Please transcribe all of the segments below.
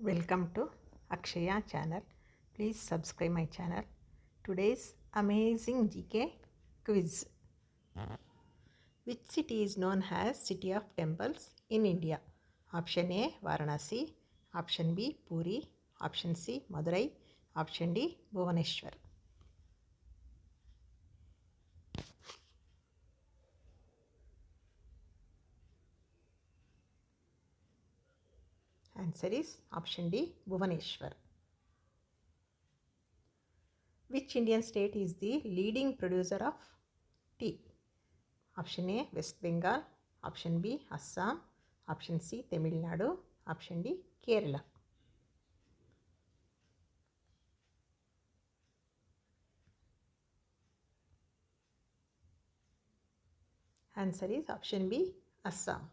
Welcome to Akshaya channel. Please subscribe my channel. Today's amazing GK quiz. Which city is known as City of Temples in India? Option A Varanasi, Option B Puri, Option C Madurai, Option D Bhubaneswar. Answer is Option D Bhubaneswar. Which Indian state is the leading producer of tea? Option A West Bengal, Option B Assam, Option C Tamil Nadu, Option D Kerala. Answer is Option B Assam.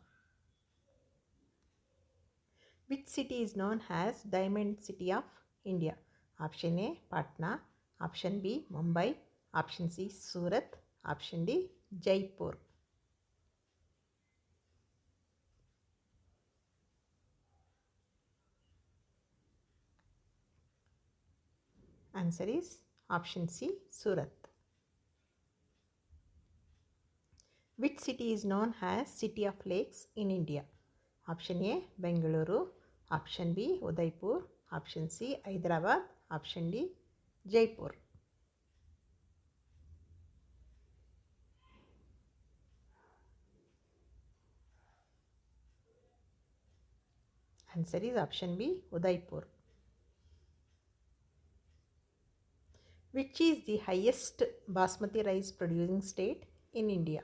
Which city is known as Diamond City of India? Option A Patna, Option B Mumbai, Option C Surat, Option D Jaipur. Answer is Option C Surat. Which city is known as City of Lakes in India? Option A Bengaluru, Option B Udaipur, Option C Hyderabad, Option D Jaipur. Answer is Option B Udaipur. Which is the highest basmati rice producing state in India?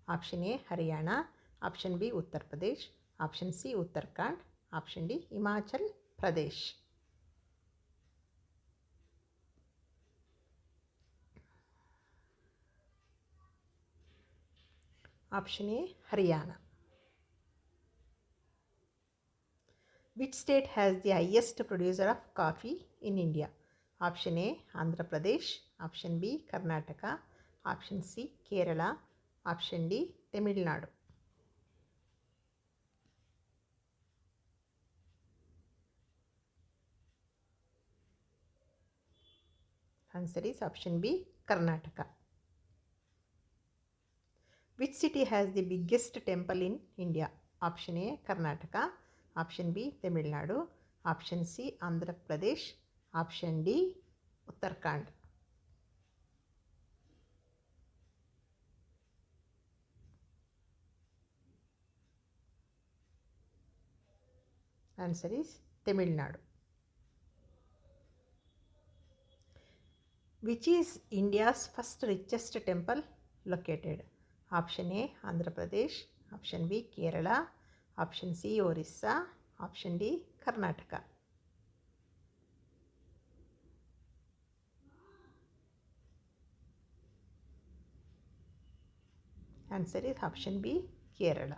Option A Haryana, Option B Uttar Pradesh, Option C Uttarakhand, Option D Himachal Pradesh. Option A Haryana. Which state has the highest producer of coffee in India? Option A Andhra Pradesh, Option B Karnataka, Option C Kerala, Option D Tamil Nadu. Answer is Option B Karnataka. Which city has the biggest temple in India? Option A Karnataka, Option B Tamil Nadu, Option C Andhra Pradesh, Option D Uttarakhand. Answer is Tamil Nadu. Which is India's first richest temple located? Option A Andhra Pradesh, Option B Kerala, Option C Orissa, Option D Karnataka. Answer is Option B Kerala.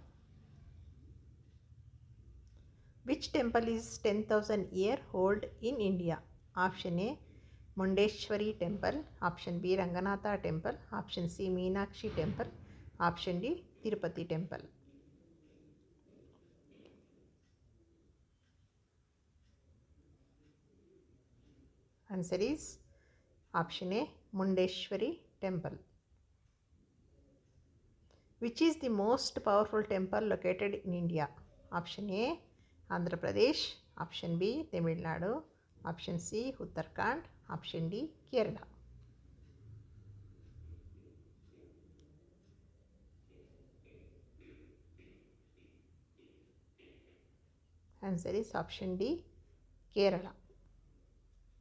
Which temple is 10,000 year old in India? Option A Mundeshwari temple, Option B Ranganatha temple, Option C Meenakshi temple, Option D Tirupati temple. Answer is Option A Mundeshwari temple. Which is the most powerful temple located in India? Option A Andhra Pradesh, Option B Tamil Nadu, Option C Uttarakhand, Option D Kerala. Answer is Option D Kerala.